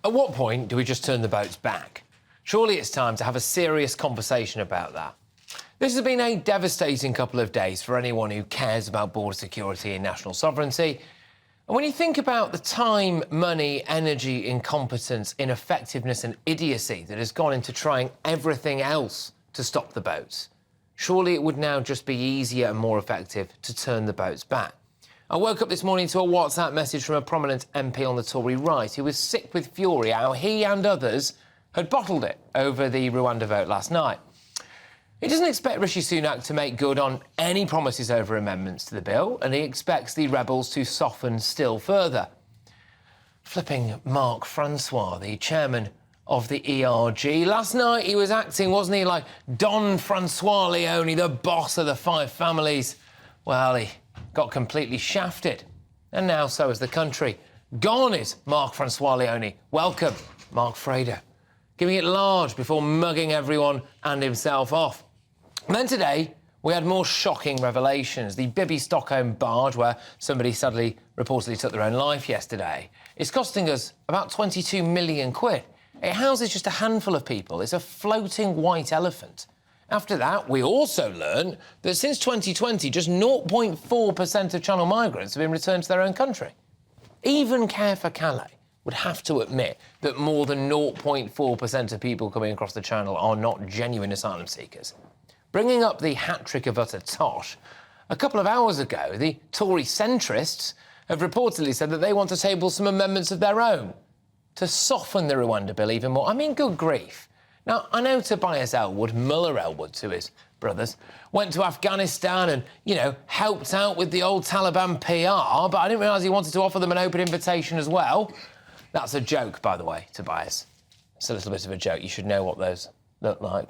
At what point do we just turn the boats back? Surely it's time to have a serious conversation about that. This has been a devastating couple of days for anyone who cares about border security and national sovereignty. And when you think about the time, money, energy, incompetence, ineffectiveness and idiocy that has gone into trying everything else to stop the boats, surely it would now just be easier and more effective to turn the boats back. I woke up this morning to a WhatsApp message from a prominent MP on the Tory right who was sick with fury how he and others had bottled it over the Rwanda vote last night. He doesn't expect Rishi Sunak to make good on any promises over amendments to the bill, and he expects the rebels to soften still further. Flipping Mark Francois, the chairman of the ERG. Last night he was acting, wasn't he, like Don Francois Leone, the boss of the five families. Well, he got completely shafted, and now so has the country. Gone is Mark Francois Leone. Welcome, Mark Fraser, giving it large before mugging everyone and himself off. And then today, we had more shocking revelations. The Bibby Stockholm barge, where somebody sadly reportedly took their own life yesterday, is costing us about 22 million quid. It houses just a handful of people. It's a floating white elephant. After that, we also learned that since 2020, just 0.4% of Channel migrants have been returned to their own country. Even Care for Calais would have to admit that more than 0.4% of people coming across the Channel are not genuine asylum seekers. Bringing up the hat-trick of utter tosh, a couple of hours ago, the Tory centrists have reportedly said that they want to table some amendments of their own to soften the Rwanda bill even more. I mean, good grief. Now, I know Tobias Elwood, Muller Elwood to his brothers, went to Afghanistan and, helped out with the old Taliban PR, but I didn't realise he wanted to offer them an open invitation as well. That's a joke, by the way, Tobias. It's a little bit of a joke. You should know what those look like.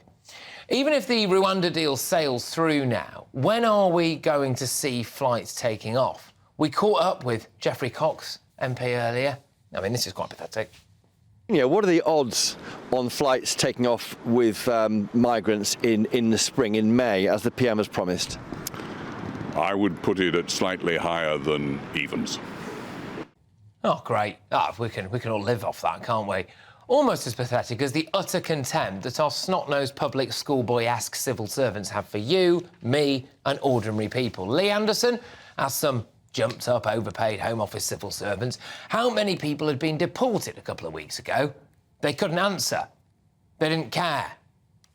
Even if the Rwanda deal sails through now, when are we going to see flights taking off? We caught up with Geoffrey Cox, MP, earlier. I mean, this is quite pathetic. Yeah, what are the odds on flights taking off with migrants in the spring, in May, as the PM has promised? I would put it at slightly higher than evens. Oh, great. We can all live off that, can't we? Almost as pathetic as the utter contempt that our snot-nosed public schoolboy-esque civil servants have for you, me and ordinary people. Lee Anderson asked some jumped-up, overpaid Home Office civil servants how many people had been deported a couple of weeks ago. They couldn't answer. They didn't care.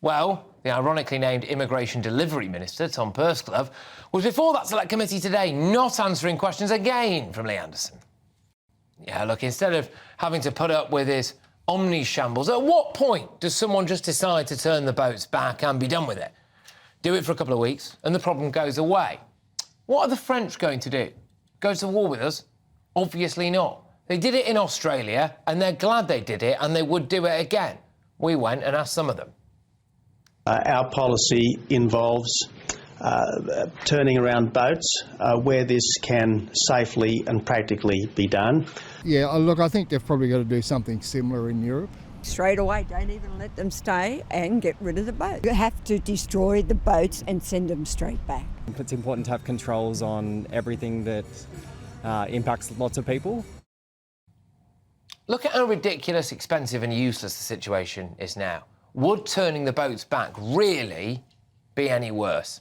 Well, the ironically named Immigration Delivery Minister, Tom Pursglove, was before that select committee today, not answering questions again from Lee Anderson. Yeah, look, instead of having to put up with his omni-shambles, at what point does someone just decide to turn the boats back and be done with it? Do it for a couple of weeks and the problem goes away. What are the French going to do? Go to war with us? Obviously not. They did it in Australia and they're glad they did it and they would do it again. We went and asked some of them. Our policy involves turning around boats where this can safely and practically be done. Yeah, look, I think they've probably got to do something similar in Europe. Straight away, don't even let them stay and get rid of the boat. You have to destroy the boats and send them straight back. It's important to have controls on everything that impacts lots of people. Look at how ridiculous, expensive and useless the situation is now. Would turning the boats back really be any worse?